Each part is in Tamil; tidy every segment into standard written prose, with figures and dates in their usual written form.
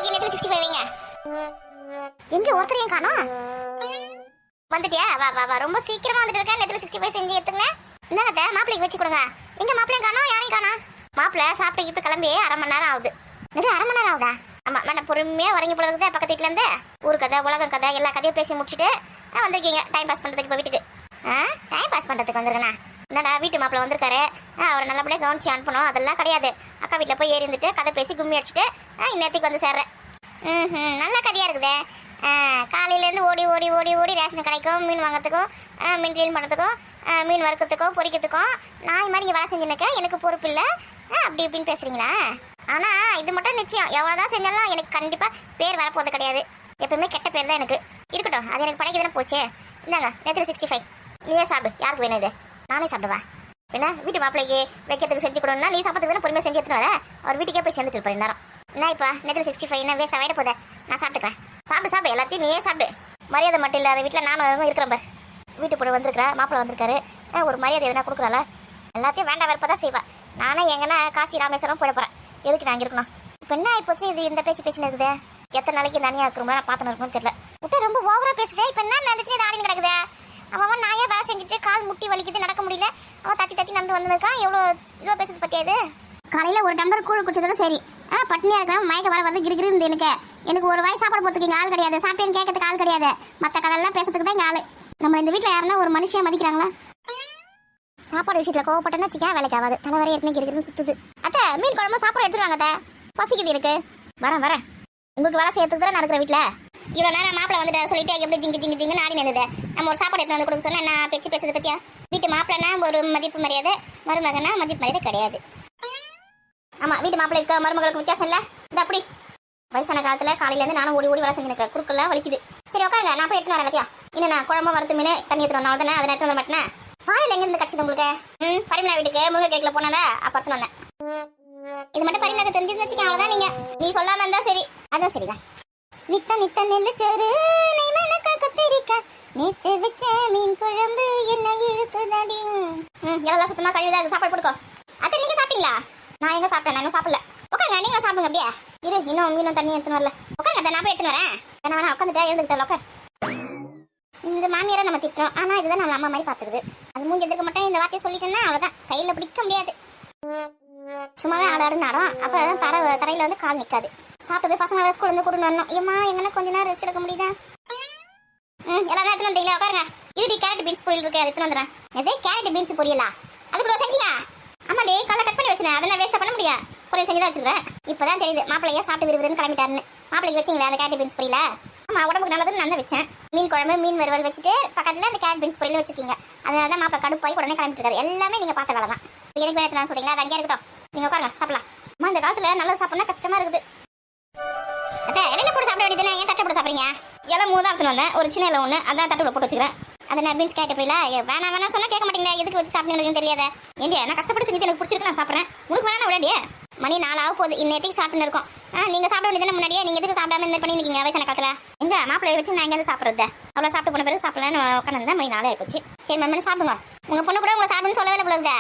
மாப்பிளைக்கு நெத்தில 65 வைங்க. எங்க ஒருத்தரையும் காணோம். வந்துட்டியா? வா வா வா, ரொம்ப சீக்கிரமா வந்துட்டு இருக்க. நெத்தில 65 செஞ்சு எடுத்துங்க. என்னங்க மாப்பிளைக்கு வச்சு கொடுங்க. எங்க மாப்பிளையும் காணோம், யாரையும் காணோம். மாப்பிள்ளை சாப்பிட்டு இப்ப கிளம்பி 1/2 மணி நேரம் ஆகுது. இது 1/2 மணி நேரம் ஆகுதா? ஆமா, நான் பொறுமையா உறங்கி போல இருக்குது. பக்கத்து வீட்டுல இருந்து ஊர் கதை உலகம் கதை எல்லா கதையும் பேசி முடிச்சுட்டு வந்திருக்கீங்க டைம் பாஸ் பண்றதுக்கு. இப்போ வீட்டுக்கு டைம் பாஸ் பண்றதுக்கு வந்துருக்கேண்ணா. என்னடா வீட்டு மாப்பிள்ள வந்திருக்காரு, அவரை நல்லபடியாக கவனிச்சு அனுப்பணும். அதெல்லாம் கிடையாது. அக்கா வீட்டில் போய் ஏறி இருந்துட்டு கதை பேசி கும்மி அடிச்சுட்டு இன்னத்துக்கு வந்து சேர்றேன். நல்ல கதையாக இருக்குதே. காலையிலேருந்து ஓடி ஓடி ஓடி ஓடி ரேஷன் கடைக்கும் மீன் வாங்கிறதுக்கும் மீன் க்ளீன் பண்ணுறதுக்கும் மீன் வறுக்கிறதுக்கும் பொரிக்கிறதுக்கும் நாய் மாதிரி இங்கே வேலை செஞ்சுருக்க எனக்கு பொறுப்பு இல்லை அப்படி இப்படின்னு பேசுகிறீங்களா? ஆனால் இது மட்டும் நிச்சயம், எவ்வளோதான் செஞ்சாலும் எனக்கு கண்டிப்பாக பேர் வரப்போகிறது கிடையாது. எப்பவுமே கெட்ட பேர் தான் எனக்கு இருக்கட்டும். அது எனக்கு படைக்குதுன்னு போச்சு. இந்தாங்க நெத்தில 65. நீயே சாப்பிடு. யாருக்கு வேணும் இது? நானே சாப்பிடுவா. என்ன வீட்டு மாப்பிள்ளைக்கு வைக்கிறதுக்கு செஞ்சு கொடுன்னா நீ சாப்பிட்றதுக்கு பொறுமையாக செஞ்சு எடுத்துன்னு வர. அவர் வீட்டுக்கே போய் சேர்ந்துட்டு இருப்பார் நேரம். என்ன இப்போ நெத்தில 65 என்ன வேஸ்ட் ஆகிட போதே? நான் சாப்பிட்டுக்கிறேன். சாப்பிடு சாப்பிடு, எல்லாத்தையும் நீயே சாப்பிடு. மரியாதை மட்டும் இல்லாத வீட்டில் நானும் இருக்கிறேன் பார். வீட்டு பொண்ணு வந்திருக்கிறா, மாப்பிள்ளை வந்திருக்காரு, ஒரு மரியாதை எதனா கொடுக்குறாள? எல்லாத்தையும் வேண்டாம் வெறுப்பா தான் செய்வா. நானே எங்கன்னா காசி ராமேஸ்வரம் போயிட போகிறேன். எதுக்கு நான் இங்கே இருக்கணும்? இப்போ என்ன ஆகிப்போச்சு? இது இந்த பேச்சு பேசினு இருக்குது. எத்தனை நாளைக்கு தனியாக இருக்கிறோம் நான் பார்த்துன்னு இருக்கணும்னு தெரியல. விட்டு ரொம்ப ஓவராக பேசுதே. இப்போ என்ன நினச்சி ஆடின்னு கிடக்குதே? அவன் நாயா வேலை செஞ்சுட்டு கால் முட்டி வலிக்குது, நடக்க முடியல. அவன் தட்டி தட்டி நடந்து வந்திருக்கான். எவ்வளோ இவ்வளோ பேசுறது பற்றியாது? காலையில் ஒரு டம்ளர் கூழ் குடிச்சதோட சரி. பட்னியாக இருக்கிறேன். மயக்க வர வந்து கிரிகிருந்து எனக்கு ஒரு வாய் சாப்பாடு போகிறதுக்கு இங்கே ஆள் கிடையாது. சாப்பிட்டேன்னு கேட்கறதுக்கு ஆள் கிடையாது. மற்ற கதெல்லாம் பேசுறதுக்கு தான் இங்கே ஆள். நம்ம இந்த வீட்டில் யாருன்னா ஒரு மனுஷன் மதிக்கிறாங்களா? சாப்பாடு விஷயத்தில் கோவப்பட்டேன்னா சிக்கா வேலைக்கு ஆகாது. தலைவரை ஏற்கனவே கிரிகிருந்து சுற்றுது. அத்தை மீன் குழம்பு சாப்பாடு எடுத்துருவாங்க. அத்தை பசிக்குது எனக்கு. வரேன். உங்களுக்கு வேலை செய்யறதுக்கு தான் நடக்கிற வீட்டில் இவ்வளோ நேரம் மாப்பிள்ளை வந்துட்டு சொல்லிட்டு எப்படி ஜிங்கு ஜிங்கு ஜிங்கு நாடி நின்றுது. நம்ம ஒரு சாப்பாடு எடுத்து வந்து கொடுக்க சொன்னால் நான் பேச்சு பேசுறது பற்றியா? வீட்டு மாப்பிள்ளைனா ஒரு மதிப்பு மரியாதை, மருமகனா மதிப்பு மரியாதை கிடையாது. ஆமாம், வீட்டு மாப்பிள்ளைக்கு மருமகளுக்கு வித்தியாசம் இல்லை. இது அப்படி வயசான காலத்தில் காலையிலேருந்து நானும் ஓடி ஓடி வேலை செஞ்சுருக்கேன். குறுக்கெல்லாம் வலிக்குது. சரி உட்காருங்க, நான் போய் எடுத்துன்னு வரேன். பத்தியா இன்னும் நான் குழம்பு வறுத்து மீன் தண்ணி எடுத்துட்டு வந்தால் தானே அதை எடுத்து வர மாட்டேன். வாழையில் எங்கேருந்து கிடச்சிது உங்களுக்கு? பரிமளா வீட்டுக்கு முருகை கேக்கில் போனால அப்போ எடுத்துன்னு வந்தேன். இது மட்டும் பரிமளாக்கு தெரிஞ்சுன்னு வச்சுக்கேன். அவ்வளோதான். நீங்கள் நீ சொல்லாமல் இருந்தால் சரி. அதான் சரிதான். நித்த நித்த நெல்லுச்சோறு கத்திரிக்கா நேத்து வச்ச மீன் குழம்பு என்ன இழுத்துதாடி. எல்லாம் சுத்தமாக கழுவிதான் அது சாப்பாடு போட்டுக்கோ. அத்தை நீங்கள் சாப்பிட்டீங்களா? நான் எங்கே சாப்பிட்டேன்? நான் இன்னும் சாப்பிடல. உட்காருங்க, நீங்களும் சாப்பிடுங்க. அப்படியே இரு, இன்னும் மீனும் தண்ணி எடுத்துன்னு வரல. உட்காருங்க, அதை நான் போய் எடுத்துன்னு வரேன். வேணா உட்காந்துட்டா எழுந்துக்கிட்டேன். உட்கார். இந்த மாமியாரை நம்ம திட்டுறோம், ஆனால் இதுதான் நம்ம அம்மா மாதிரி பார்த்துக்குது. அது மூஞ்சி எதிர்க்க மட்டும் இந்த வார்த்தையை சொல்லிட்டேன்னா அவ்வளோதான், கையில் பிடிக்க முடியாது. சும்மாவே ஆடாடுன்னு ஆடும். அப்புறம் தரையில் வந்து கால் நிற்காது. சாப்பிட்டு போய் பசங்க ஸ்கூல் வந்து கூட்டு வரணும். ஏம்மா எங்கன்னா கொஞ்ச நேரம் ரெஸ்ட் எடுக்க முடியுதா? எல்லாரும் எடுத்துன்னு வந்தீங்களா? உட்காருங்க. இருடி, கேரட் பீன்ஸ் பொரியல் இருக்கு, எடுத்துன்னு வந்துடுறேன். எது கேரட் பீன்ஸ் பொரியலா? அது கூட செஞ்சியா? ஆமாடி, காலை கட் பண்ணி வச்சுனேன். அதை நான் வேஸ்ட்டாக பண்ண முடியாது. பொரியல் செஞ்சு தான் வச்சுருக்கேன். இப்போதான் தெரியுது மாப்பிள்ளையே சாப்பிட்டு விருதுன்னு கிளம்பிட்டாருன்னு. மாப்பிள்ளைக்கு வச்சிங்களா அந்த கேரட் பீன்ஸ் பொரியல? ஆமாம், உடம்புக்கு நல்லதுன்னு நான் தான் வச்சேன். மீன் குழம்பு மீன் வறுவல் வச்சுட்டு பக்கத்தில் அந்த கேரட் பீன்ஸ் பொரியல் வச்சுருக்கீங்க. அதனால தான் மாப்பிள்ளை கடுப்பாய் உடனே கிளம்பிட்டு எல்லாமே நீங்கள் பார்த்த வேலை தான். எனக்கு வேறு நான் சொல்றீங்களா? அது அங்கேயே இருக்கட்டும். நீங்கள் உட்காருங்க, சாப்பிடலாம். அம்மா இந்த காலத்தில் நல்லா சாப்பிட்னா கஷ்டமாக இருக்குது. அத்தை இலையில போட்டு சாப்பிட வேண்டியதுன்னா ஏன் தட்டை போட்டு சாப்பிட்றீங்க? இலை 3 தான் எடுத்துன்னு வந்தேன். ஒரு சின்ன இலை 1, அதான் தட்டு போட்டு வச்சுக்கிறேன். அதை நான் பீன்ஸ் கேரட் பொரியல வேணாம் சொன்னால் கேட்க மாட்டீங்களா? எதுக்கு வச்சு சாப்பிடணும்னு தெரியாத ஏண்டியா? நான் கஷ்டப்பட்டு செஞ்சு எனக்கு பிடிச்சிருக்கு, நான் சாப்பிட்றேன். உங்களுக்கு வேணா விடாடியே. மணி 4 ஆக போகுது. இன்னத்துக்கு சாப்பிட்டுன்னு இருக்கோம். நீங்கள் சாப்பிட வேண்டியதுன்னு முன்னாடியே நீங்கள் எதுக்கு சாப்பிடாம இந்த பண்ணி இருக்கீங்க வயசான காலத்தில்? எங்க மாப்பிள்ளைய வச்சு நான் எங்கேருந்து சாப்பிட்றது? அவ்வளோ சாப்பிட்டு போன பிறகு சாப்பிடலான்னு உட்காந்து மணி 4 ஆகிப்போச்சு. சரி மேம் சாப்பிடுங்க. உங்கள் பொண்ணு கூட உங்களை சாப்பிடுன்னு சொல்லவே இல்லை போல.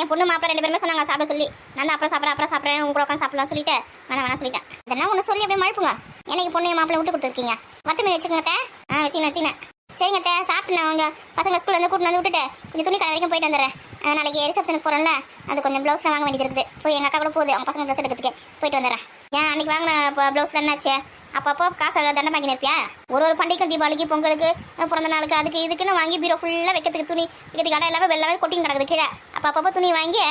என் பொண்ணு மாப்பிள்ளை 2 பேருமே சொன்னாங்க சாப்பிட சொல்லி. நான் தான் அப்புறம் சாப்பிட்றேன் உங்க கூட உட்காந்து சாப்பிடலாம் சொல்லிட்டு வேணாம் சொல்லிட்டேன். இதெல்லாம் ஒன்று சொல்லி அப்படியே மழுப்புங்க. எனக்கு பொண்ணு மாப்பிள்ளை விட்டு கொடுத்துருக்கீங்க. மொத்தமே வச்சுக்கோங்க. வச்சுங்க. சரிங்க அத்தை, சாப்பிட்டு நான் அவங்க பசங்க ஸ்கூலில் வந்து கூட்டு வந்து விட்டுட்டு கொஞ்சம் துணி கடை வரைக்கும் போயிட்டு வந்துடுறேன். நாளைக்கு ரிசப்ஷனுக்கு போகிறோம்ல, அது கொஞ்சம் ப்ளவுஸ்லாம் வாங்க வேண்டியது இருக்குது. போய் எங்கள் அக்கா கூட போகுது, அவங்க பசங்க ட்ரெஸ் எடுக்கிறதுக்கு போயிட்டு வந்துடுறேன். ஏன் அன்றைக்கி வாங்கின ப்ளவுஸ் என்னாச்சு? அப்பப்போ காசு தண்டை வாங்கி நிற்பியா? ஒரு பண்டிகைக்கும் தீபாவளிக்கு பொங்கலுக்கு பிறந்த நாளுக்கு அதுக்கு இதுக்குன்னு வாங்கி பீரோ ஃபுல்லாக வைக்கிறதுக்கு துணி வைக்கிறதுக்கு கடை எல்லாமே கொட்டிங் கிடக்குது கீழே. அப்பப்போ துணி வாங்கி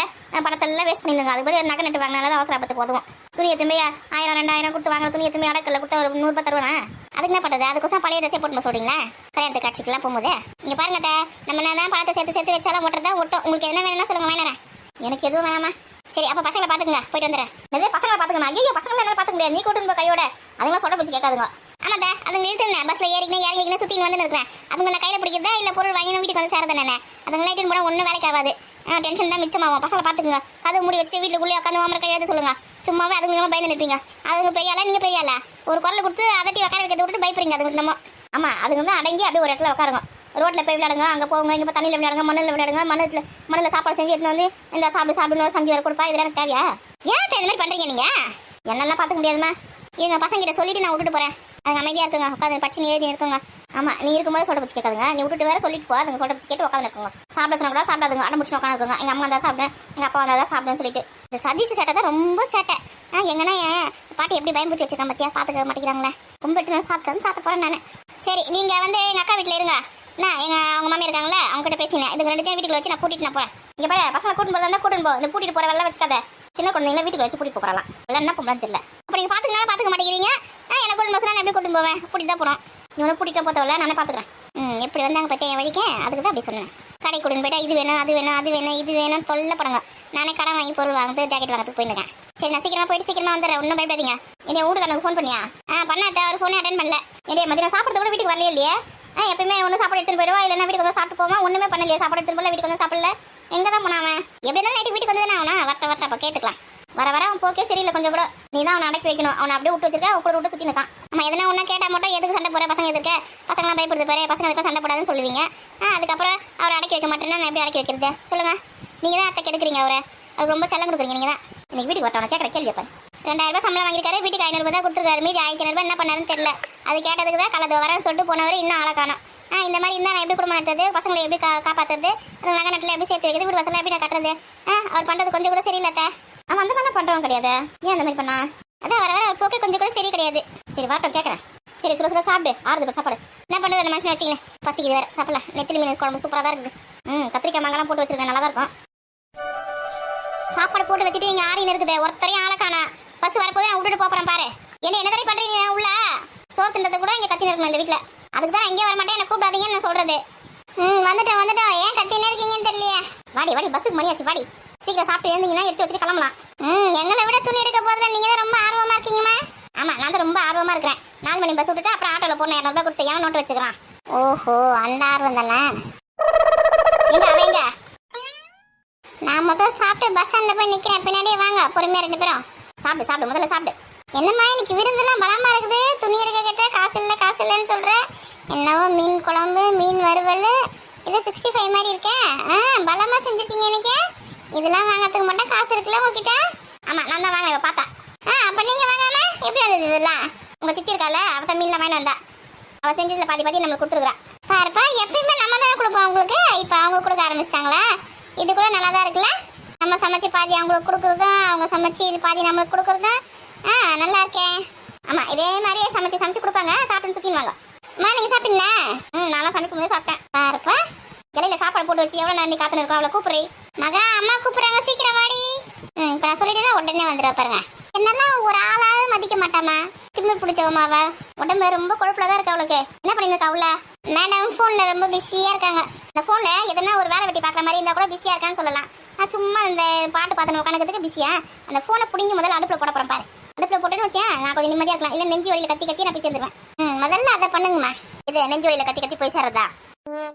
பணத்தெல்லாம் வேஸ்ட் பண்ணிடுங்க. அது போய் நகை நட்டு வாங்கினால தான் அவசரப்பத்துக்கு உதவும். துணி எத்துமே 1000 2000 கொடுத்து வாங்கின துணி எத்துமே அடக்கல்ல கொடுத்தா ஒரு 100 ரூபாய் தருவேன். அதுக்கு என்ன பண்ணுறது? அதுக்கோசம் பழைய ட்ரெஸ்ஸே போட்டு சொல்கிறீங்களா? கல்யாணத்துக்கு காட்சிக்கெல்லாம் போகும்போது இங்கே பாருங்க அத்தை, நம்ம என்ன தான் பணத்தை சேர்த்து வச்சாலும் ஓட்டுறதா ஓட்டும். உங்களுக்கு என்ன வேணும்னா சொல்லுங்க, வேணாம் எனக்கு எதுவும் வேணாமா? சரி அப்போ பசங்களை பார்த்துக்குங்க, போயிட்டு வந்துடுறேன். நிறைய பசங்களை பார்த்துக்கணும். ஐயோ பசங்களை எல்லாம் பார்த்துக்க முடியாது, நீ கூட்டு கையோட. அதுங்க சொல்ல பிடிச்சி கேட்காதுங்க. ஆமாம் தான், அதுங்க இழுத்துருந்தேன். பஸ்ஸில் ஏறிக்கினே சுற்றின்னு வந்து இருக்கிறேன். அதுங்களை கையில் பிடிக்கிறதா இல்லை பொருள் வாங்கினா வீட்டுக்கு வந்து சேரதானே? அதுங்க லைட்டுன்னு போனால் ஒன்றும் வேலைக்கு ஆகாது. டென்ஷன் தான் மிச்சமாகும். பசங்களை பார்த்துக்குங்க. கதவு மூடி வச்சுட்டு வீட்டுக்குள்ளே உட்காந்து ஓமரை கையாவது சொல்லுங்க. சும்மாவே அதுங்க பயந்து நிற்பீங்க. அதுங்க பெரியால நீங்கள் பெரியால ஒரு குரல் கொடுத்து அதட்டி உட்கார வைக்கிறத விட்டு பயப்படுறீங்க அதுங்க. நம்ம ஆமாம், அதுங்க தான் அடங்கி அப்படியே ஒரு இடத்துல உட்காருங்க. ரோட்டில் போய் விளையாடுங்க, அங்கே போங்க, இங்கே தண்ணியில் விளையாடுங்க, மண்ணில் விளையாடுங்க. மண்ணில் சாப்பாடு செஞ்சு எடுத்து வந்து இந்த சாப்பிடணும் 5 வரை கொடுப்பா. இதெல்லாம் தேவையா? ஏன் இந்த மாதிரி பண்ணுறீங்க நீங்கள்? என்னெல்லாம் பார்த்துக்க முடியாதுமா? எங்க பசங்க கிட்ட சொல்லிட்டு நான் விட்டுட்டு போறேன். அதுங்க அமைதியா இருக்குங்க, உட்காந்து படிச்சு எழுதி இருக்குங்க. ஆமா, நீ இருக்கும்போது சொல்ற பச்சு கேட்காதுங்க, நீ விட்டுட்டு வேற சொல்லிட்டு போ. அதுங்க சொல்ற பச்சு கேட்டு உட்காந்து இருக்குங்க. சாப்பிட சொன்னா கூட சாப்பிடாதுங்க, அடம் முடிச்சு உட்காந்து இருக்குங்க. எங்க அம்மா தான் சாப்பிட்டேன், எங்க அப்பா வந்தா தான் சாப்பிடுன்னு சொல்லிட்டு. இந்த சதீஷ் சேட்டை தான் ரொம்ப சேட்டை. எங்கன்னா பாட்டி எப்படி பயம்பூத்தி வச்சிருக்கான் பத்தியா, பாத்துக்க மாட்டேங்கிறாங்களே. கும்பிட்டு நான் சாப்பிட்டு போறேன் நான். சரி, நீங்க வந்து எங்க அக்கா வீட்டுல இருங்க. அவங்க மாமி இருக்காங்களே, அவங்க கிட்ட பேசினேன். இதுங்க 2 வீட்டுக்குள்ள வச்சு நான் கூட்டிட்டு நான் போறேன். இங்க பாரு, பசங்க கூட்டிட்டு போறதா கூட்டிட்டு போ. இந்த கூட்டிட்டு போற வெள்ள வச்சுக்காத. சின்ன குழந்தைங்கள வீட்டுக்கு வச்சு கூட்டிட்டு போறலாம். எல்லாம் என்ன பண்ணலாம் தெரியல. அப்ப நீங்க பாத்துக்க மாட்டேங்கிறீங்க. என்ன கூட்டிட்டு போசா நான் எப்படி கூட்டிட்டு போவேன்? கூட்டிட்டு தான் போனோம். இவனை கூட்டிட்டு போத்தவல நானே பாத்துக்கிறேன். எப்படி வந்தாங்க பத்தியா என் வழிக்கு, அதுக்கு தான் அப்படி சொன்னேன். கடை கூட்டிட்டு போயிட்டா இது வேணும் அது வேணும் அது வேணும் இது வேணும் தொல்லை படுங்க. நானே கடன் வாங்கி பொருள் வாங்குறது, ஜாக்கெட் வாங்குறதுக்கு போயிருக்கேன். சரி, நான் சீக்கிரமா போயிட்டு சீக்கிரமா வந்துடுறேன். ஒன்றும் பயப்படாதீங்க. என்னைய வீட்டுக்காரனுக்கு ஃபோன் பண்ணியா? பண்ணாத, அவர் ஃபோனே அட்டன் பண்ணல. என்னைய மதியம் சாப்பிட்றது கூட வீட்டுக்கு வரலையே இல்லையே. எப்பயுமே ஒன்று சாப்பாடு எடுத்துட்டு போயிடுவா, இல்லைன்னா வீட்டுக்கு வந்து சாப்பிட்டு போமா. ஒன்றுமே பண்ணலையே, சாப்பாடு எடுத்துட்டு போல, வீட்டுக்கு வந்து சாப்பிடல. எங்கே தான் போனாவன்? எப்படி இருந்தாலும் நைட்டு வீட்டுக்கு வந்து தானே அவனா வரட்ட அப்போ கேட்டுக்கலாம். வர அவன் போக்கே சரியில்லை கொஞ்சம் கூட. நீ தான் அவனை அடக்கி வைக்கணும். அவனை அப்படியே விட்டு வச்சிருக்க, அவன் கூட விட்டு சுற்றி நிற்கான். எதனா ஒன்றா கேட்டால் மட்டும் எதுக்கு சண்டை போகிற, பசங்க எதுக்கு, பசங்களாம் பயப்படுது பாரு, பசங்க எதுக்கு சண்டை போடாதுன்னு சொல்லுவீங்க. அதுக்கப்புறம் அவரை அடக்கி வைக்க மாட்டேன்னா நான் எப்படி அடக்கி வைக்கிறது சொல்லுங்க? நீங்கள் தான் அத்தை கெடுக்குறீங்க அவரை. அவருக்கு ரொம்ப செல்லம் கொடுக்குறீங்க நீங்கள் தான். இன்னைக்கு வீட்டுக்கு வரட்டவனை கேட்குற கேள்வி வைப்பேன். 2000 ரூபாய் சம்பளம் வாங்கியிருக்காரு, வீட்டுக்கு 500 தான் கொடுத்துருக்காரு. மீதி 1500 ரூபாய் என்ன பண்ணாருன்னு தெரியல. அது கேட்டதுக்கு தான் கலது வரேன்னு சொல்லிட்டு போனவர் இன்னும் ஆளை காணோம். இந்த மாதிரி இருந்தால் நான் எப்படி குடும்பம் நடத்துறது, பசங்களை எப்படி காப்பாற்றுறது, அது நகை நட்டில் எப்படி சேர்த்து வைக்கிறது, வீடு வசலாம் எப்படி நான் கட்டுறது? அவர் பண்ணுறது கொஞ்சம் கூட சரியில்லை. அவன் அந்த மாதிரிலாம் பண்ணுறவன் கிடையாது. ஏன் அந்த மாதிரி பண்ணா? அதான் வர அவர் போக்கே கொஞ்சம் கூட சரி கிடையாது. சரி வரட்டும் கேட்குறேன். சரி, சுட சுட சாப்பிடு, ஆறுது சாப்பாடு. என்ன பண்ணுறது அந்த மனுஷனை வச்சுக்கினேன், பசிக்குது வேறு சாப்பிடல. நெத்திலி மீன் குழம்பு சூப்பராக தான் இருக்குது. கத்திரிக்காய் மாங்கலாம் போட்டு வச்சிருக்கேன், நல்லா தான் இருக்கும். சாப்பாடு போட்டு வச்சுட்டு இங்கே ஆறின்னு இருக்குது, ஒருத்தரையும் ஆளை காணா. பஸ் வரப்போது நான் விட்டுட்டு போகிறேன் பாரு. என்ன தடவை பண்ணுறீங்க உள்ள? சோறு தின்றதை கூட இங்கே கத்தின்னு இருக்கணும் இந்த வீட்டில். அதுக்கு தான் எங்கேயும் வர மாட்டேன், என்ன கூப்பிடாதீங்கன்னு நான் சொல்கிறது. வந்துட்டோம். ஏன் கத்தினே இருக்கீங்கன்னு தெரியலையே. வாடி பஸ்ஸுக்கு மணியாச்சு, வாடி. சீக்கிரம் சாப்பிட்டு எழுந்தீங்கன்னா எடுத்து வச்சுட்டு கிளம்பலாம். எங்களை விட துணி எடுக்க போதில் நீங்கள் தான் ரொம்ப ஆர்வமாக இருக்கீங்கம்மா. ஆமாம், நான் தான் ரொம்ப ஆர்வமாக இருக்கிறேன். 4 மணி பஸ் விட்டுட்டு அப்புறம் ஆட்டோவில் போன 200 ரூபாய் கொடுத்து ஏன் நோட்டு வச்சுக்கிறான். ஓஹோ, அந்த ஆர்வம் தானே. எங்க நான் முதல்ல சாப்பிட்டு பஸ் ஸ்டாண்டில் போய் நிற்கிறேன், பின்னாடியே வாங்க பொறுமையாக 2 பேரும். சாப்பிடு முதல்ல சாப்பிடு. என்னம்மா இன்னைக்கு விருந்தெல்லாம் பலமாக இருக்குது, துணி எடுக்க கேட்ட காசு இல்லைன்னு சொல்கிறேன். என்னவோ மீன் குழம்பு, மீன் வறுவல், இது 65 மாதிரி இருக்கேன். பலமாக செஞ்சுருக்கீங்க இன்னைக்கு. இதெல்லாம் வாங்கிறதுக்கு மட்டும் காசு இருக்குல்ல உங்ககிட்ட? ஆமாம், நான் தான் வாங்க பார்த்தா. அப்போ நீங்கள் வாங்காம எப்படி வந்தது இதெல்லாம்? உங்கள் சித்தி இருக்கால, அவள் தான் மீன்லாம் வாங்கிட்டு வந்தா. அவள் செஞ்சதில் பாதி நம்மளுக்கு கொடுத்துருக்குறா. பாருப்பா, எப்பயுமே நம்ம தான் கொடுப்போம் அவங்களுக்கு. இப்போ அவங்க கொடுக்க ஆரம்பிச்சிட்டாங்களா? இது கூட நல்லா தான் இருக்குல்ல. நம்ம சமைச்சு பாதி அவங்களுக்கு கொடுக்குறதும், அவங்க சமைச்சு இது பாதி நம்மளுக்கு கொடுக்குறதும். நல்லா இருக்கேன். ஆமாம், இதே மாதிரியே சமைச்சு கொடுப்பாங்க. சாப்பிட்டுன்னு சுற்றிடுவாங்க. நீங்கள் சாப்பிட்டீங்களா? நல்லா சமைக்கும் போது சாப்பிட்டேன். பாருப்பா, இலையில சாப்பாடு போட்டு வச்சு எவ்வளோ நேரம் காத்துன்னு இருக்கோம். அவளை கூப்பிடுறி. மகா, அம்மா கூப்பிடுறாங்க, சீக்கிரம் வாடி. இப்போ நான் சொல்லிட்டு உடனே வந்துடுவா பாருங்க. என்னெல்லாம் ஒரு ஆளாவே மதிக்க மாட்டாமா, திமிர் பிடிச்சவமாவ. உடம்பு ரொம்ப கொழுப்புல தான் இருக்கு அவளுக்கு. என்ன பண்ணிருக்கா அவள? மேடம் ஃபோனில் ரொம்ப பிஸியாக இருக்காங்க. இந்த ஃபோனில் எதனா ஒரு வேலை வெட்டி பார்க்குற மாதிரி இருந்தால் கூட பிஸியாக இருக்கான்னு சொல்லலாம். நான் சும்மா இந்த பாட்டு பார்த்துன்னு உட்காந்துக்கிறதுக்கு பிஸியா. அந்த ஃபோனை பிடிங்கி முதல்ல அடுப்பில் போட போகிறேன் பாரு. அடுப்பில் போட்டேன்னு வச்சேன், நான் கொஞ்சம் நிம்மதியாக இருக்கலாம். இல்லை நெஞ்சு வழியில் கத்தி நான் போய் சேர்ந்துருவேன். முதல்ல அதை பண்ணுங்கம்மா. இது நெஞ்சு வழியில் கத்தி போய் சேர்றதா?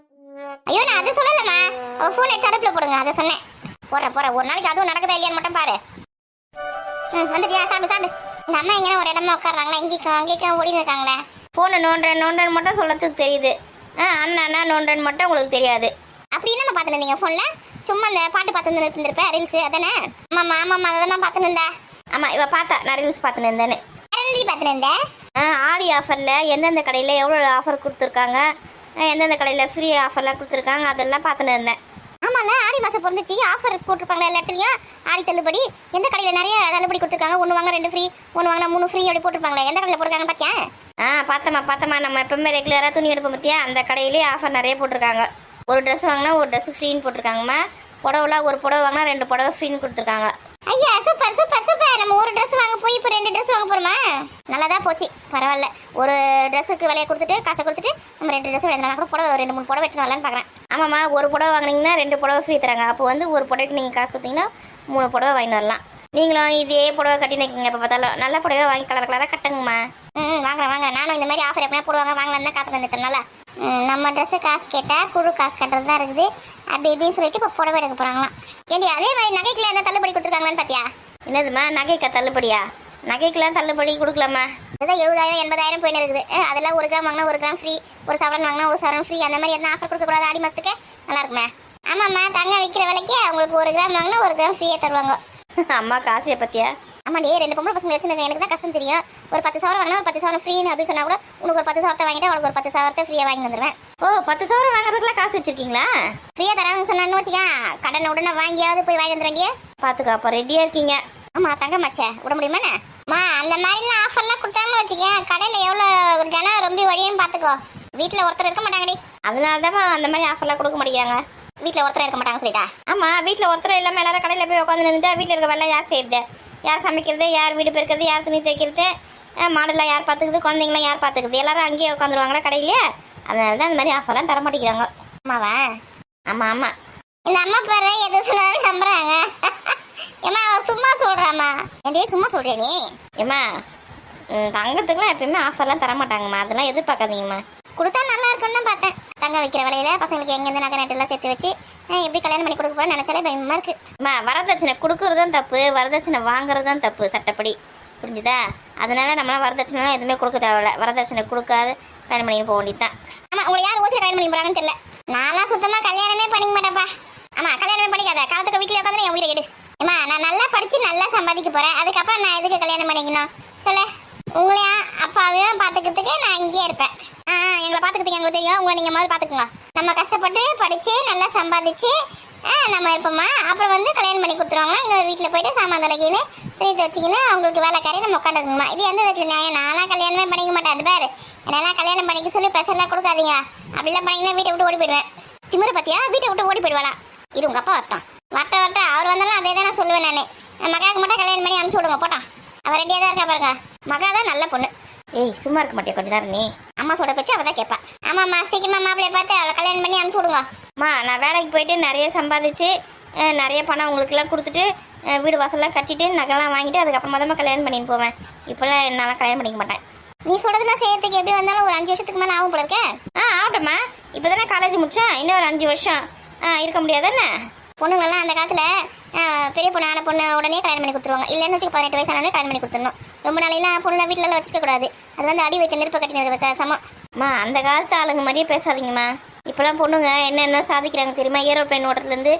ஐயோ, நான் அதை சொல்லலம்மா. அவள் ஃபோன் எடுத்து அடுப்பில் போடுங்க, அதை சொன்னேன். போடுறேன். ஒரு நாளைக்கு அதுவும் நடக்குதா இல்லையான்னு மட்டும் பாரு. வந்துட்டியா? சாப்பிடு. இந்த அம்மா எங்கன்னா ஒரு இடமா உட்காடுறாங்களா? அங்கேயும் ஓடின்னு இருக்காங்களே. ஃபோனை நோண்டுறேன்னு மட்டும் சொல்லத்துக்கு தெரியுது. அண்ணா நோண்டுறேன்னு மட்டும் உங்களுக்கு தெரியாது. அப்படி என்னம்மா பார்த்துட்டு இருந்தீங்க ஃபோனில்? சும்மா இந்த பாட்டு பார்த்துன்னு இருந்திருப்பேன், ரீல்ஸு அதானே? ஆமாம்மா அதெல்லாம் பார்த்துன்னு இருந்தேன். ஆமாம், இவ பார்த்தா நான் ரீல்ஸ் பார்த்துன்னு இருந்தேன்னு. பார்த்துன்னு இருந்தேன். ஆடி ஆஃபரில் எந்தெந்த கடையில் எவ்வளோ ஆஃபர் கொடுத்துருக்காங்க, எந்தெந்த கடையில் ஃப்ரீ ஆஃபர்லாம் கொடுத்துருக்காங்க, அதெல்லாம் பார்த்துன்னு இருந்தேன். ஆமாம்ல, ஆடி மாதம் பிறந்துச்சு, ஆஃபர் போட்டிருப்பாங்களா எல்லா இடத்துலையும்? ஆடி தள்ளுபடி. எந்த கடையில் நிறைய தள்ளுபடி கொடுத்துருக்காங்க? 1 வாங்க 2 ஃப்ரீ, 1 வாங்கினா 3 ஃப்ரீ அப்படி போட்டிருப்பாங்களே. எந்த கடையில் போட்டிருக்காங்க பார்த்தியா? பார்த்தம்மா. நம்ம எப்பவுமே ரெகுலராக துணி எடுப்போம் பார்த்தியா, அந்த கடையிலேயே ஆஃபர் நிறைய போட்டிருக்காங்க. ஒரு ட்ரெஸ் வாங்கினா ஒரு ட்ரெஸ் ஃப்ரீன்னு போட்டிருக்காங்கம்மா. புடவைலாம் ஒரு புடவை வாங்கினா 2 புடவை ஃப்ரீன்னு கொடுத்துருக்காங்க. ஐயா, சூப்பர். நம்ம ஒரு ட்ரெஸ் வாங்க போய் இப்போ 2 ட்ரெஸ் வாங்க போகிறோமா? நல்லதா போச்சு, பரவாயில்ல. ஒரு ட்ரெஸ்ஸுக்கு விலையை கொடுத்துட்டு காசை கொடுத்துட்டு நம்ம 2 ட்ரெஸ் எடுத்துனா கூட புடவை 2-3 புடவை எடுத்துன்னு வரலான்னு பார்க்குறேன். ஆமாம்மா, ஒரு புடவை வாங்கினீங்கன்னா 2 புடவை ஃப்ரீ தராங்க. அப்போ வந்து ஒரு புடவைக்கு நீங்கள் காசு கொடுத்தீங்கன்னா 3 புடவை வாங்கிட்டு வரலாம். நீங்களும் இதே புடவை கட்டி நிற்கிங்க. எப்போ பார்த்தாலும் நல்ல புடவை வாங்கி கலராக கட்டுங்கம்மா. வாங்குறேன். நானும் இந்த மாதிரி ஆஃபர் எப்படின்னா போடுவாங்க, வாங்கலாம் தான் காத்து வந்துட்டனால நம்ம ட்ரெஸ்ஸு காசு கேட்டால் குழு காசு கட்டுறது தான் இருக்குது. அப்படி இப்படின்னு சொல்லிட்டு இப்போ புடவை எடுக்க போகிறாங்களாம். ஏண்டி அதே மாதிரி நகைக்குலாம் என்ன தள்ளுபடி கொடுத்துருக்காங்களான்னு பார்த்தியா? என்னதுமா நகைக்கா தள்ளுபடியா? நகைக்கெல்லாம் தள்ளுபடி கொடுக்கலாமா? அதுதான் 70,000 80,000 போயின்னு இருக்குது. அதெல்லாம் 1 கிராம் வாங்கினா 1 கிராம் ஃப்ரீ, ஒரு சவரன் வாங்கினா 1 சவரன் ஃப்ரீ. அந்த மாதிரி எதனா ஆஃபர் கொடுக்கக்கூடாது ஆடி மாதத்துக்கு? நல்லா இருக்குமே. ஆமாம்மா, தங்க விற்கிற விலைக்கு அவங்களுக்கு 1 கிராம் வாங்கினா 1 கிராம் ஃப்ரீயாக தருவாங்க. அம்மா காசியை பற்றியா? ஆமாடி 2 பொம்பளை பசங்க வச்சிருந்தாங்க, எனக்கு தான் கஷ்டம் தெரியும். ஒரு 10 சவரம் வாங்கினா ஒரு 10 சவரம் ஃப்ரீன்னு அப்படி சொன்னா கூட உனக்கு ஒரு 10 சவரத்தை வாங்கிட்டு அவளுக்கு ஒரு 10 சவரத்தை ஃப்ரீயா வாங்கி வந்துருவேன். ஓ 10 சவரம் வாங்குறதுக்குலாம் காசு வச்சிருக்கீங்களா? ஃப்ரீயா தராங்கன்னு சொன்னான்னு வச்சுக்க, கடனை உடனே வாங்கியாவது போய் வாங்கி வந்துடுவேண்டியே. பாத்துக்கோ, அப்ப ரெடியா இருக்கீங்க. ஆமா தங்க மச்சே, விட முடியுமாண்ணே? அந்த மாதிரிலாம் ஆஃபர்லாம் கொடுத்தாங்கன்னு வச்சுக்க, கடையில் எவ்வளோ ஜனம் ரொம்ப வழியும் பார்த்துக்கோ. வீட்டில் ஒருத்தர் இருக்க மாட்டாங்கடி. அதனால தான் அந்த மாதிரி ஆஃபர்லாம் கொடுக்க மாட்டேங்கிறாங்க. வீட்டில் ஒருத்தர் இருக்க மாட்டாங்க சொல்லிட்டா? ஆமா, வீட்டில் ஒருத்தர் இல்லாமல் எல்லாரும் கடையில் போய் உட்காந்து நின்றுட்டா வீட்டில் இருக்க வேலை யார் செய்யுது? யார் சமைக்கிறது, யார் வீடு பெருக்கிறது, யார் துணி துவைக்கிறது, மாடெல்லாம் யார் பார்த்துக்குது, குழந்தைங்களாம் யார் பார்த்துக்குது? எல்லாரும் அங்கேயே உட்காந்துருவாங்களா கடையிலே? அதனால தான் அந்த மாதிரி ஆஃபர்லாம் தர மாட்டேங்கிறாங்க. அம்மாவா? ஆமாம் ஆமாம். இந்த அம்மா பேர எது சொன்னாலும் நம்புறாங்க. ஏமா சும்மா சொல்றாமா? என்னையே சும்மா சொல்றியா நீ? ஏம்மா தங்கத்துக்குலாம் எப்பயுமே ஆஃபர்லாம் தர மாட்டாங்கம்மா, அதெல்லாம் எதிர்பார்க்காதீங்கம்மா. கொடுத்தா நல்லா இருக்குன்னு தான் பார்த்தேன். தங்க வைக்கிற வேலையில பசங்களுக்கு எங்கேருந்து நகை நட்டெல்லாம் சேர்த்து வச்சு எப்படி கல்யாணம் பண்ணி கொடுக்க போறேன்னு நினைச்சாலே பயமா இருக்கு. அம்மா வரதட்சணை கொடுக்கறதும் தப்பு, வரதட்சணை வாங்குறதும் தப்பு சட்டப்படி, புரிஞ்சுதா? அதனால நம்மளாம் வரதட்சணைலாம் எதுவுமே கொடுக்க தேவையில்ல. வரதட்சணை கொடுக்காது கல்யாணம் பண்ணி போக வேண்டியது தான். ஆமா, உங்களை யார் ஓசியில் கல்யாணம் பண்ணி போறாங்கன்னு தெரியல. நான்லாம் சுத்தமா கல்யாணமே பண்ணிக்க மாட்டேன்ப்பா. ஆமா, கல்யாணமே பண்ணிக்காத, காலத்துக்கு வீட்டில் உட்காந்து என் உயிரை எடு. ஏமா நான் நல்லா படிச்சு நல்லா சம்பாதிக்க போறேன், அதுக்கப்புறம் நான் எதுக்கு கல்யாணம் பண்ணிக்கணும் சொல்ல? உங்களையும் அப்பாவையும் பார்த்துக்கிறதுக்கு நான் இங்கேயே இருப்பேன். எங்களை பார்த்துக்கிறதுக்கு எங்களுக்கு தெரியும், உங்களை நீங்கள் முதல்ல பார்த்துக்குங்க. நம்ம கஷ்டப்பட்டு படித்து நல்லா சம்பாதிச்சு நம்ம இருப்போம்மா. அப்புறம் வந்து கல்யாணம் பண்ணி கொடுத்துருவாங்களா, இன்னொரு வீட்டில் போயிட்டு சாமான் தொடக்கின்னு துணி துவச்சிக்கின்னு அவங்களுக்கு வேலைக்காரி நம்ம உட்காந்துருக்கணுமா? இது எந்த விதத்தில் நியாயம்? நான்லாம் கல்யாணமே பண்ணிக்க மாட்டேன். அது பேர் என்னெல்லாம் கல்யாணம் பண்ணிக்க சொல்லி ப்ரெஷர்லாம் கொடுக்காதீங்க. அப்படிலாம் பண்ணிங்கன்னா வீட்டை விட்டு ஓடி போயிடுவேன். திமிர பத்தியா? வீட்டை விட்டு ஓடி போயிடுவாளாம். இது உங்கள் அப்பா வரட்டும். வரட்டும் அவர் வந்தாலும் அதே தான் நான் சொல்லுவேன். நான் மகாவுக்கு மட்டும் கல்யாணம் பண்ணி அனுப்பிச்சி விடுங்க போட்டான். அவள் ரெடியாக தான் இருக்கா பாருங்க. மகா தான் நல்ல பொண்ணு. ஏய் சும்மா இருக்க மாட்டேன் கொஞ்ச நேரம் நீ. அம்மா சொல்ற பச்சு அவள் தான் கேட்பா. ஆமாம்மா சீக்கிரமா மாப்பிள்ளைய பார்த்து அவளை கல்யாணம் பண்ணி அனுப்பிச்சி விடுங்க. அம்மா நான் வேலைக்கு போயிட்டு நிறைய சம்பாதிச்சு நிறைய பணம் உங்களுக்குலாம் கொடுத்துட்டு வீடு வாசல்லாம் கட்டிட்டு நகைலாம் வாங்கிட்டு அதுக்கப்புறமா தான் கல்யாணம் பண்ணின்னு போவேன். இப்போல்லாம் என்னால் கல்யாணம் பண்ணிக்க மாட்டேன். நீ சொல்றதுலாம் செய்யறதுக்கு எப்படி வந்தாலும் ஒரு 5 வருஷத்துக்கு மேலே ஆகும் போல இருக்க. ஆகட்டும்மா, இப்போ தானே காலேஜ் முடிச்சேன், இன்னும் ஒரு 5 வருஷம் இருக்க முடியாதுன்னு. பொண்ணுங்கள்லாம் அந்த காலத்தில் பெரிய பொண்ணு ஆன பொண்ணு உடனே கல்யாணம் பண்ணி கொடுத்துருவாங்க. இல்லைன்னு வச்சு 18 வயசானே கல்யாணம் பண்ணி கொடுத்துடணும். ரொம்ப நாளையெல்லாம் பொண்ணு வீட்டிலலாம் வச்சுக்க கூடாது. அது வந்து அடி வைத்த நெருப்பை கட்டி இருக்கிறதுக்கு சமம். அம்மா அந்த காலத்து ஆளுங்க மாதிரியே பேசாதீங்கம்மா. இப்போலாம் பொண்ணுங்க என்னென்ன சாதிக்கிறாங்க தெரியுமா? ஏரோப்ளைன் ஓட்டுறதுலேருந்து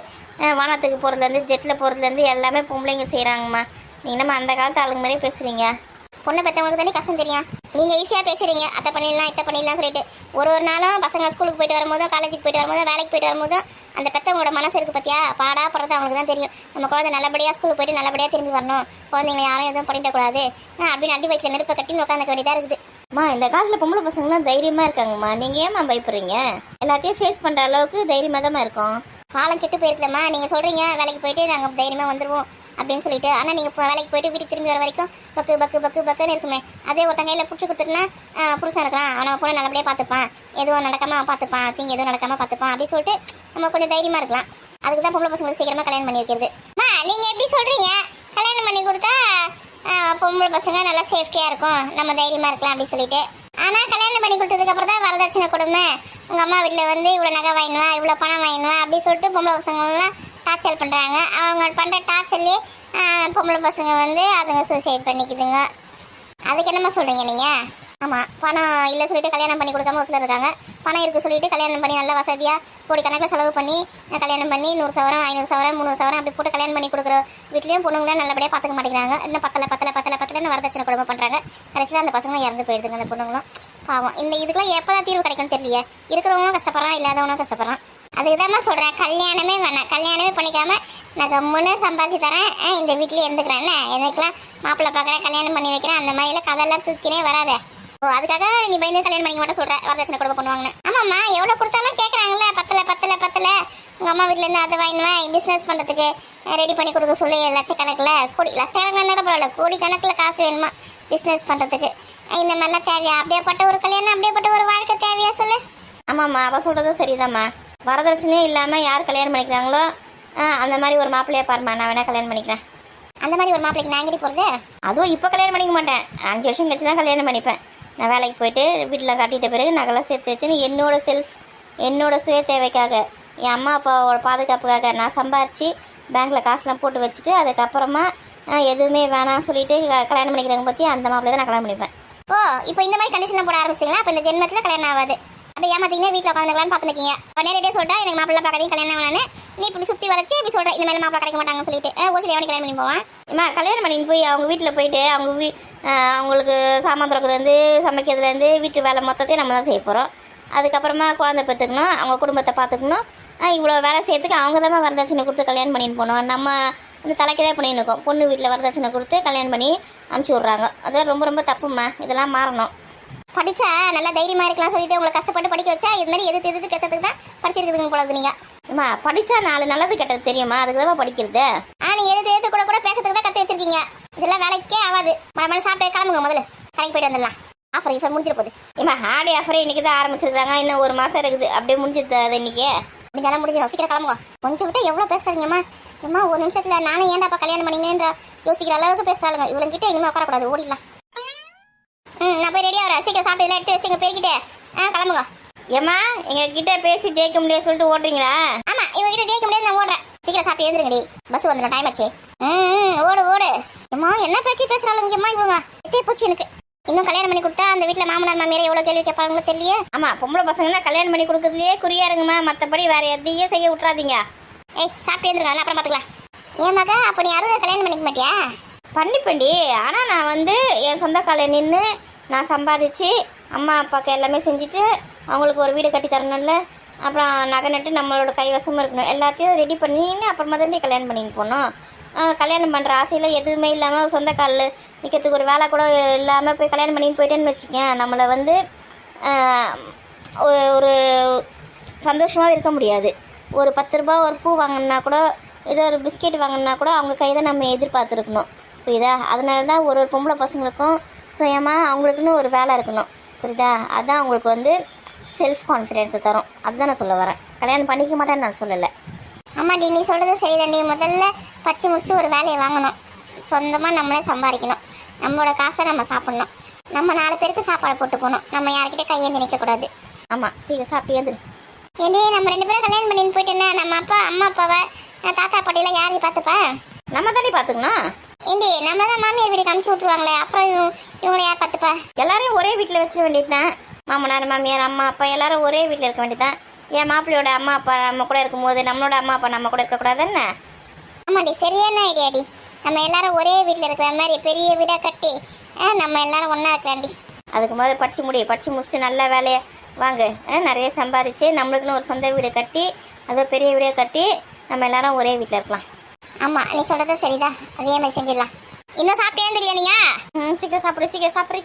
வானத்துக்கு போகிறதுலேருந்து ஜெட்டில் போகிறதுலேருந்து எல்லாமே பொம்பளைங்க செய்கிறாங்கம்மா. நீங்கள் நம்ம அந்த காலத்து ஆளுங்க மாதிரியே பேசுகிறீங்க. பொண்ணை பெற்றவங்களுக்கு தானே கஷ்டம் தெரியும். நீங்கள் ஈஸியாக பேசுகிறீங்க, அத்தை பண்ணிடலாம் இத்தை பண்ணிடலாம் சொல்லிட்டு. ஒரு நாளும் பசங்க ஸ்கூலுக்கு போயிட்டு வரும்போதும் காலேஜுக்கு போயிட்டு வரும்போதும் வேலைக்கு போயிட்டு வரும்போதும் அந்த பெற்றவங்களோட மனசு இருக்குது பார்த்தியா? பாடா படுறது அவங்களுக்கு தான் தெரியும். நம்ம குழந்தை நல்லபடியாக ஸ்கூலுக்கு போயிட்டு நல்லபடியாக திரும்பி வரணும், குழந்தைங்களை யாரும் எதுவும் பண்ணிடக்கூடாது அப்படின்னு அடி வயிற்றில் நெருப்பை கட்டி உட்காந்துக்க வேண்டியதாக இருக்குது. அம்மா இந்த காலத்தில் பொம்பளை பசங்களாம் தைரியமாக இருக்காங்கம்மா. நீங்கள் ஏம்மா பயப்படுறீங்க? எல்லாத்தையும் ஃபேஸ் பண்ணுற அளவுக்கு தைரியமாக தான் இருக்கும். காலம் கெட்டு போயிருக்குதம்மா. நீங்கள் சொல்கிறீங்க வேலைக்கு போயிட்டு நாங்கள் தைரியமாக வந்துடுவோம் அப்படின்னு சொல்லிட்டு. ஆனால் நீங்கள் இப்போ வேலைக்கு போயிட்டு வீட்டுக்கு திரும்பி வர வரைக்கும் பக்கு பக்கு பக்கு பக்குன்னு இருக்குமே. அதே ஒருத்தன் கையில் பிடிச்சி கொடுத்துட்டுனா புருஷன் இருக்கிறான், அவனை பொண்ணை நல்லபடியாக பார்த்துப்பான், எதுவும் நடக்காமல் அவன் பார்த்துப்பான், தீங்கு எதுவும் நடக்காமல் பார்த்துப்பான் அப்படின்னு சொல்லிட்டு நம்ம கொஞ்சம் தைரியமாக இருக்கலாம். அதுக்கு தான் பொம்பளை பசங்களுக்கு சீக்கிரமாக கல்யாணம் பண்ணி வைக்கிறது. நீங்கள் எப்படி சொல்கிறீங்க? கல்யாணம் பண்ணி கொடுத்தா பொம்பளை பசங்க நல்லா சேஃப்டியாக இருக்கும், நம்ம தைரியமாக இருக்கலாம் அப்படின்னு சொல்லிட்டு. ஆனால் கல்யாணம் பண்ணி கொடுத்ததுக்கப்புறம் தான் வரதட்சணை கொடுமை. உங்கள் அம்மா வீட்டில் வந்து இவ்வளோ நகை வாங்கினுவா, இவ்வளோ பணம் வாங்கினுவா அப்படின்னு சொல்லிட்டு பொம்பளை பசங்கள்லாம் டார்ச்சர் பண்ணுறாங்க. அவங்க பண்ணுற டார்ச்சர்லேயே பொம்பளை பசங்க வந்து அதுங்க சூசைட் பண்ணிக்குதுங்க. அதுக்கு என்னம்மா சொல்கிறீங்க நீங்கள்? ஆமாம், பணம் இல்லை சொல்லிட்டு கல்யாணம் பண்ணி கொடுக்காம ஒரு சிலர் இருக்காங்க. பணம் இருக்குது சொல்லிட்டு கல்யாணம் பண்ணி நல்லா வசதியாக கோடிக்கணக்கில் செலவு பண்ணி கல்யாணம் பண்ணி 100 சவரம் 500 சவரம் 300 சவரம் அப்படி போட்டு கல்யாணம் பண்ணி கொடுக்குற வீட்லேயும் பொண்ணுங்களாம் நல்லபடியாக பார்த்துக்க மாட்டேங்கிறாங்க. இன்னும் பத்தலை வரதட்சணை கொடுமை பண்ணுறாங்க. கடைசியில் அந்த பசங்களும் இறந்து போயிடுதுங்க. அந்த பொண்ணுங்களும் பாவம். இதுக்கெல்லாம் எப்போ தான் தீர்வு கிடைக்கும்னு தெரியலையே. இருக்கிறவங்களும் கஷ்டப்படுறான், இல்லாதவங்களும் கஷ்டப்படுறான். அதுக்கு தான் சொல்கிறேன், கல்யாணமே வேணாம். கல்யாணமே பண்ணிக்காமல் நான் கம்முன்னு சம்பாதிச்சு தரேன், இந்த வீட்லேயே இருந்துக்கிறேன். என்ன எனக்குலாம் மாப்பிள்ளை பார்க்குறேன், கல்யாணம் பண்ணி வைக்கிறேன், அந்த மாதிரிலாம் கதெல்லாம் தூக்கினே வராத. ஓ அதுக்காக நீ பயந்து கல்யாணம் பண்ணிக்க மாட்டேன் சொல்கிற? வரதட்சணை கொடுக்க பண்ணுவாங்கன்னு. ஆமாம்மா, எவ்வளோ கொடுத்தாலும் கேட்குறாங்களே, பத்தலை உங்கள் அம்மா வீட்டிலேருந்து அதை வாங்கினுவேன் பிஸ்னஸ் பண்ணுறதுக்கு ரெடி பண்ணி கொடுக்க சொல்லி லட்சக்கணக்கில் லட்சக்கணக்கில் பரவாயில்ல கோடிக்கணக்கில் காசு வேணுமா பிஸ்னஸ் பண்ணுறதுக்கு. இந்த மாதிரிலாம் தேவையா? அப்படியேப்பட்ட ஒரு கல்யாணம், அப்படியேப்பட்ட ஒரு வாழ்க்கை தேவையா சொல்லு? ஆமாம்மா, அவள் சொல்கிறதும் சரிதாம்மா. வரதட்சணையே இல்லாமல் யார் கல்யாணம் பண்ணிக்கிறாங்களோ அந்த மாதிரி ஒரு மாப்பிள்ளையா பாருமா, நான் வேணா கல்யாணம் பண்ணிக்கிறேன். அந்த மாதிரி ஒரு மாப்பிள்ளைக்கு நான் எங்கடி போகிறது? அதுவும் இப்போ கல்யாணம் பண்ணிக்க மாட்டேன், 5 வருஷம் கழிச்சு தான் கல்யாணம் பண்ணிப்பேன். நான் வேலைக்கு போயிட்டு வீட்டில் கட்டிட்ட பிறகு நகைலாம் சேர்த்து வச்சுன்னு என்னோட சுய தேவைக்காக, என் அம்மா அப்பாவோட பாதுகாப்புக்காக நான் சம்பாரித்து பேங்க்கில் காசுலாம் போட்டு வச்சுட்டு அதுக்கப்புறமா எதுவுமே வேணாம் சொல்லிட்டு கல்யாணம் பண்ணிக்கிறாங்க பற்றி அந்த மாப்பிள்ளை தான் நான் கல்யாணம் பண்ணிப்பேன். ஓ இப்போ இந்த மாதிரி கண்டிஷனை போட ஆரம்பிச்சிங்களா? அப்போ இந்த ஜென்மத்தில் கல்யாணம் ஆகாது. அப்படியே ஏமாத்தீங்கன்னா வீட்டில் உட்காந்துக்கலான்னு பார்த்துருக்கீங்க. நேரடியாக சொல்லிட்டா எனக்கு மாப்பிள்ளை பார்க்காதீங்க கல்யாணம் வேணான்னு. நீ இப்படி சுற்றி வளைச்சி இப்படி சொல்கிறேன் இந்த மாதிரி மாப்பிள்ளை கிடைக்க மாட்டாங்கன்னு சொல்லிட்டு ஓசியில் எவனி கல்யாணம் பண்ணி போவான். அம்மா கல்யாணம் பண்ணின்னு போய் அவங்க வீட்டில் போயிட்டு அவங்களுக்கு சாமான் திறக்கிறதுலேருந்து சமைக்கிறதுலேருந்து வீட்டு வேலை மொத்தத்தையும் நம்ம தான் செய்ய போகிறோம். அதுக்கப்புறமா குழந்தை பெற்றுக்கணும், அவங்க குடும்பத்தை பார்த்துக்கணும். இவ்வளோ வேலை செய்யறதுக்கு அவங்க தான் வரதட்சணை கொடுத்து கல்யாணம் பண்ணின்னு போனோம். நம்ம வந்து தலைக்கிழே பண்ணின்னு இருக்கோம். பொண்ணு வீட்டில் வரதட்சணை கொடுத்து கல்யாணம் பண்ணி அமுச்சு விட்றாங்க. அதெல்லாம் ரொம்ப ரொம்ப தப்புமா. இதெல்லாம் மாறணும். படித்தா நல்லா தைரியமாக இருக்கலாம் சொல்லிட்டு உங்களை கஷ்டப்பட்டு படிக்க வச்சா இது மாதிரி எதிர்த்து பேசுறதுக்கு தான் படிச்சிருக்குதுங்க போல இருக்கு. நீங்கள் அம்மா படித்தா 4 நல்லது கெட்டது தெரியுமா? அதுக்கு தான் படிக்கிறது. நீங்கள் எதிர்த்து கூட பேசுறதுக்கு தான் கற்று வச்சிருக்கீங்க. இதெல்லாம் வேலைக்கே ஆகாது. மழை சாப்பிட்டு கிளம்புங்க, முதல்ல கடைக்கு போயிட்டு வந்துடலாம். ஆஃபர் முடிஞ்சிட போகுது. இம்மா ஆடி ஆஃபரே இன்னைக்கு தான் ஆரம்பிச்சிருக்காங்க. இன்னும் 1 மாதம் இருக்குது. அப்படியே முடிஞ்சிது அது இன்னைக்கு. முடிஞ்சாலும் முடிஞ்சிடும். சீக்கிரம் கிளம்புங்க. கொஞ்சம் விட்டு எவ்வளோ பேசுறீங்கம்மா. அம்மா ஒரு நிமிஷத்துல நானும் ஏன்டாப்பா கல்யாணம் பண்ணினேன்ற யோசிக்கிற அளவுக்கு பேசுறாளுங்க. இவ்வளோ கிட்ட இனிமே உட்காரக்கூடாது, ஓடிடலாம். நான் போய் ரெடியாக வரேன். சீக்கிரம் சாப்பிட்டு எடுத்து வச்சுங்க போய்கிட்டே கிளம்புங்க. ஏம்மா எங்ககிட்ட பேசி ஜெயிக்க முடியாது சொல்லிட்டு ஓடுறீங்களா? ஆமா, இவங்கிட்ட ஜெயிக்க முடியாது, நான் ஓடுறேன். சீக்கிரம் சாப்பிட்டு எழுந்துருங்கடி, பஸ் வந்துடும், டைம் ஆச்சு. ஓடு ஓடு. அம்மா என்ன பேச்சு பேசுறாளுங்க அம்மா இவங்க. எத்தே போச்சு எனக்கு. இன்னும் கல்யாணம் பண்ணி கொடுத்தா அந்த வீட்டில் மாமனார் மாமியார் எவ்வளோ கேள்வி கேட்பாங்களோ தெரியல. ஆமா, பொம்பளை பசங்கன்னா கல்யாணம் பண்ணி கொடுக்கறதுலயே குறியா இருங்கம்மா. மற்றபடி வேற எதையும் செய்ய விட்றாதீங்க. சாப்பிட்டு எழுந்துருங்க, அதெல்லாம் அப்புறம் பார்த்துக்கலாம். ஏன் மகா, அப்போ நீ அருணை கல்யாணம் பண்ணிக்க மாட்டியா? பண்ணிப்பண்டி. ஆனால் நான் வந்து என் சொந்த காலை நின்று நான் சம்பாதிச்சு அம்மா அப்பாவுக்கு எல்லாமே செஞ்சுட்டு அவங்களுக்கு ஒரு வீடு கட்டி தரணும்ல. அப்புறம் நகை நட்டு நம்மளோட கைவசமும் இருக்கணும். எல்லாத்தையும் ரெடி பண்ணின்னு அப்புறமா தான் கல்யாணம் பண்ணின்னு போகணும். கல்யாணம் பண்ணுற ஆசையில் எதுவுமே இல்லாமல் சொந்த காலில் நிற்கிறதுக்கு ஒரு வேலை கூட இல்லாமல் போய் கல்யாணம் பண்ணின்னு போயிட்டேன்னு வச்சுக்கேன். நம்மளை வந்து ஒரு சந்தோஷமாக இருக்க முடியாது. ஒரு 10 ரூபா ஒரு பூ வாங்கினா கூட, ஏதோ ஒரு பிஸ்கெட் வாங்கினா கூட அவங்க கை தான் நம்ம எதிர்பார்த்துருக்கணும். புரியுதா? அதனால தான் ஒரு பொம்பளை பசங்களுக்கும் சுயமாக அவங்களுக்குன்னு ஒரு வேலை இருக்கணும். புரியுதா? அதுதான் அவங்களுக்கு வந்து செல்ஃப் கான்ஃபிடென்ஸை தரும். அதுதான் நான் சொல்ல வரேன். கல்யாணம் பண்ணிக்க மாட்டேன்னு நான் சொல்லலை. ஆமாடி, நீ சொல்கிறது சரிதாண்டி. முதல்ல படித்து முடிச்சுட்டு ஒரு வேலையை வாங்கணும். சொந்தமாக நம்மளே சம்பாதிக்கணும். நம்மளோட காசை நம்ம சாப்பிட்ணும். நம்ம 4 பேருக்கு சாப்பாடு போட்டு போகணும். நம்ம யார்கிட்ட கையேந்து நிற்கக்கூடாது. ஆமாம், சீக்கிரம் சாப்பிட்டு ஏந்துரு. ஏண்டி, நம்ம 2 பேரும் கல்யாணம் பண்ணின்னு போயிட்டேன்னா நம்ம அம்மா அப்பாவை தாத்தா பாட்டியெல்லாம் யாரையும் பார்த்துப்பா? நம்ம தானே பார்த்துக்கணும். ஏண்டி, நம்ம தான் மாமியார் வீட்டுக்கு அனுப்பிச்சி விட்ருவாங்களே, அப்புறம் இவங்களை யார் பார்த்துப்பா? எல்லாரையும் ஒரே வீட்டில் வச்சிட வேண்டியது தான். மாமனார் மாமியார் அம்மா அப்பா எல்லாரும் ஒரே வீட்டில் இருக்க வேண்டியது தான். என் மாப்பிள்ளையோட அம்மா அப்பா நம்ம கூட இருக்கும்போது நம்மளோட அம்மா அப்பா நம்ம கூட இருக்கக்கூடாது என்ன? ஆமாடி, சரியான ஐடியாடி. நம்ம எல்லாரும் ஒரே வீட்டில் இருக்கிற மாதிரி பெரிய வீடாக கட்டி நம்ம எல்லாரும் ஒன்றா இருக்கலாண்டி. அதுக்கு முதல்ல படித்து முடிச்சுட்டு நல்ல வேலையை வாங்க. நிறைய சம்பாதிச்சு நம்மளுக்குன்னு ஒரு சொந்த வீடு கட்டி, அதோ பெரிய வீடாக கட்டி நம்ம எல்லாரும் ஒரே வீட்டில் இருக்கலாம். ஆமாம், நீ சொல்கிறது சரிதான். அதே மாதிரி செஞ்சிடலாம். இன்னும் சாப்பிட்டே தெரியா நீங்கள்? சீக்கிரம் சாப்பிடு.